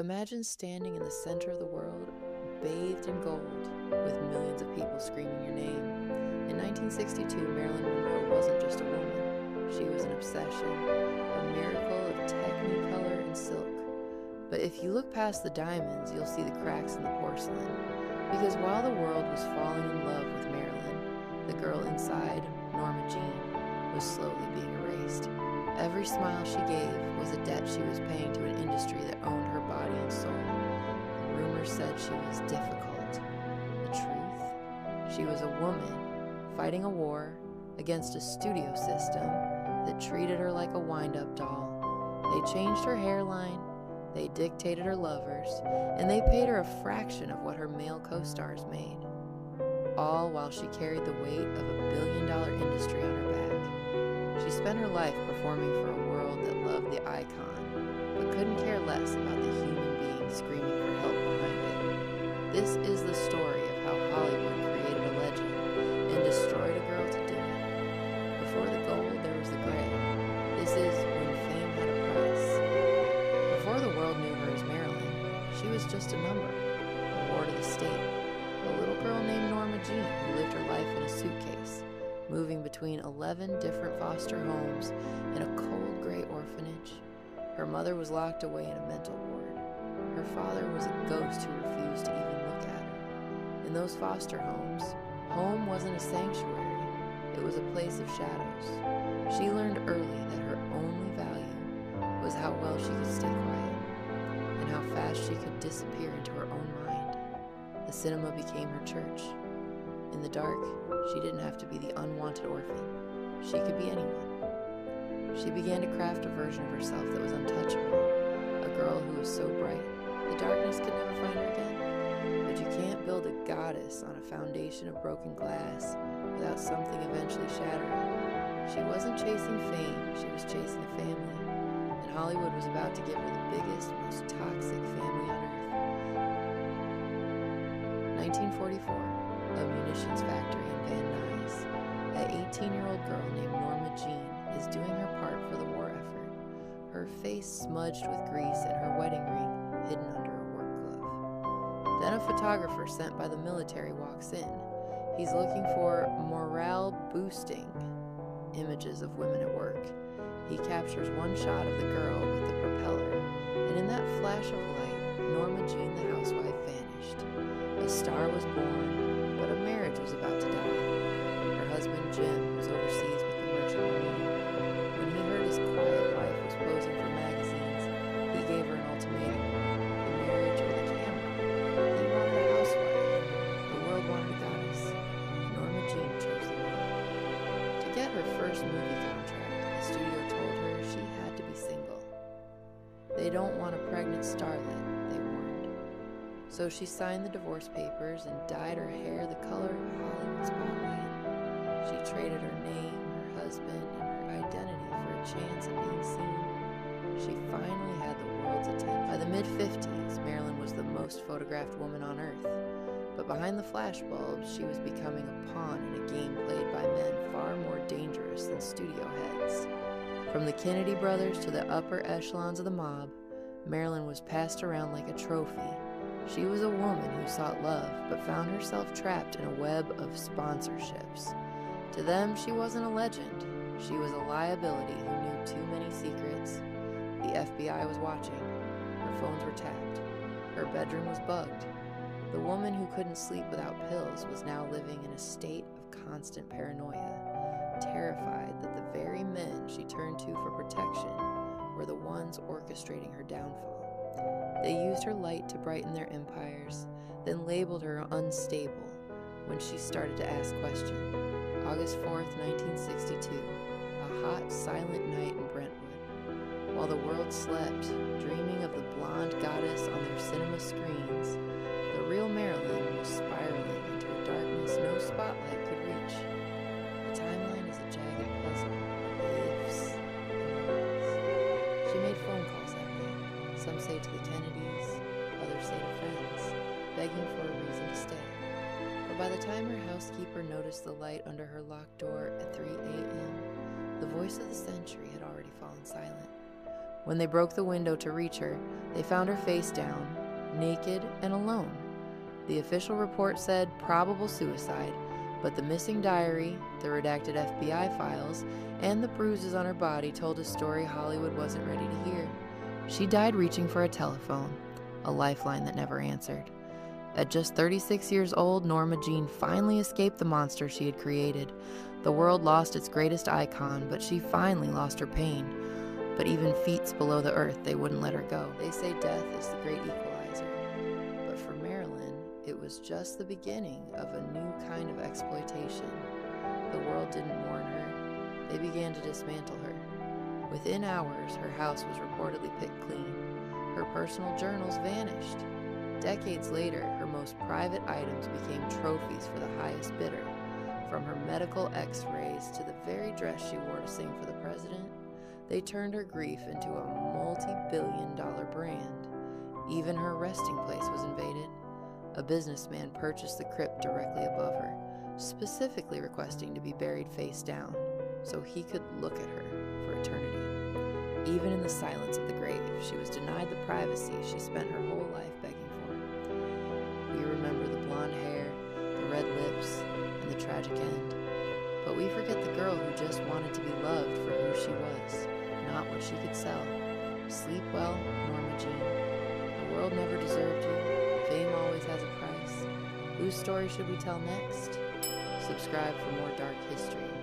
Imagine standing in the center of the world, bathed in gold, with millions of people screaming your name. In 1962, Marilyn Monroe wasn't just a woman. She was an obsession, a miracle of technicolor and silk. But if you look past the diamonds, you'll see the cracks in the porcelain. Because while the world was falling in love with Marilyn, the girl inside, Norma Jean, was slowly being erased. Every smile she gave was a debt she was paying to an industry that owned her body and soul. The rumors said she was difficult. The truth? She was a woman fighting a war against a studio system that treated her like a wind-up doll. They changed her hairline, they dictated her lovers, and they paid her a fraction of what her male co-stars made. All while she carried the weight of a billion-dollar industry on her back. She spent her life performing for a world that loved the icon, but couldn't care less about the human being screaming for help behind it. This is the story of how Hollywood created a legend and destroyed a girl to do it. Before the gold, there was the gray. This is when fame had a price. Before the world knew her as Marilyn, she was just a number, a ward of the state, a little girl named Norma Jean who lived her life in a suitcase, moving between 11 different foster homes and a cold gray orphanage. Her mother was locked away in a mental ward. Her father was a ghost who refused to even look at her. In those foster homes, home wasn't a sanctuary, it was a place of shadows. She learned early that her only value was how well she could stay quiet, and how fast she could disappear into her own mind. The cinema became her church. In the dark, she didn't have to be the unwanted orphan. She could be anyone. She began to craft a version of herself that was untouchable, a girl who was so bright, the darkness could never find her again. But you can't build a goddess on a foundation of broken glass without something eventually shattering. She wasn't chasing fame, she was chasing a family. And Hollywood was about to give her the biggest, most toxic family on earth. 1944, a munitions factory in Van Nuys. An 18-year-old girl named Norma Jean is doing her part for the war effort, her face smudged with grease and her wedding ring hidden under a work glove. Then a photographer sent by the military walks in. He's looking for morale-boosting images of women at work. He captures one shot of the girl with the propeller, and in that flash of light, Norma Jean the housewife vanished. A star was born, but a marriage was about to die. Her husband Jim was overseas with the merchant marine. When he heard his quiet wife was posing for magazines, he gave her an ultimatum: the marriage or the camera. He wanted a housewife. The world wanted a goddess. Norma Jean chose the world. To get her first movie contract, the studio told her she had to be single. They don't want a pregnant starlet, they warned. So she signed the divorce papers and dyed her hair the color of a Hollywood spotlight. She traded her name, her husband, and her identity for a chance at being seen. She finally had the world's attention. By the mid-50s, Marilyn was the most photographed woman on Earth. But behind the flashbulbs, she was becoming a pawn in a game played by men far more dangerous than studio heads. From the Kennedy brothers to the upper echelons of the mob, Marilyn was passed around like a trophy. She was a woman who sought love, but found herself trapped in a web of sponsorships. To them, she wasn't a legend. She was a liability who knew too many secrets. The FBI was watching. Her phones were tapped. Her bedroom was bugged. The woman who couldn't sleep without pills was now living in a state of constant paranoia, terrified that the very men she turned to for protection were the ones orchestrating her downfall. They used her light to brighten their empires, then labeled her unstable when she started to ask questions. August 4th, 1962, a hot, silent night in Brentwood. While the world slept, dreaming of the blonde goddess on their cinema screens, the real Marilyn was spiraling into a darkness no spotlight could reach. The timeline is a jagged puzzle of ifs and buts. She made phone calls that night. Some say to the Kennedys, others say to friends, begging for a reason to stay. But by the time her housekeeper noticed the light under her locked door at 3 a.m., the voice of the century had already fallen silent. When they broke the window to reach her, they found her face down, naked and alone. The official report said probable suicide, but the missing diary, the redacted FBI files, and the bruises on her body told a story Hollywood wasn't ready to hear. She died reaching for a telephone, a lifeline that never answered. At just 36 years old, Norma Jean finally escaped the monster she had created. The world lost its greatest icon, but she finally lost her pain. But even feet below the earth, they wouldn't let her go. They say death is the great equalizer. But for Marilyn, it was just the beginning of a new kind of exploitation. The world didn't mourn her. They began to dismantle her. Within hours, her house was reportedly picked clean. Her personal journals vanished. Decades later, her most private items became trophies for the highest bidder. From her medical x-rays to the very dress she wore to sing for the president, they turned her grief into a multi-billion-dollar brand. Even her resting place was invaded. A businessman purchased the crypt directly above her, specifically requesting to be buried face down, so he could look at her for eternity. Even in the silence of the grave, she was denied the privacy she spent her whole life begging for. We remember the blonde hair, the red lips, and the tragic end. But we forget the girl who just wanted to be loved for who she was, not what she could sell. Sleep well, Norma Jean. The world never deserved you. Fame always has a price. Whose story should we tell next? Subscribe for more dark history.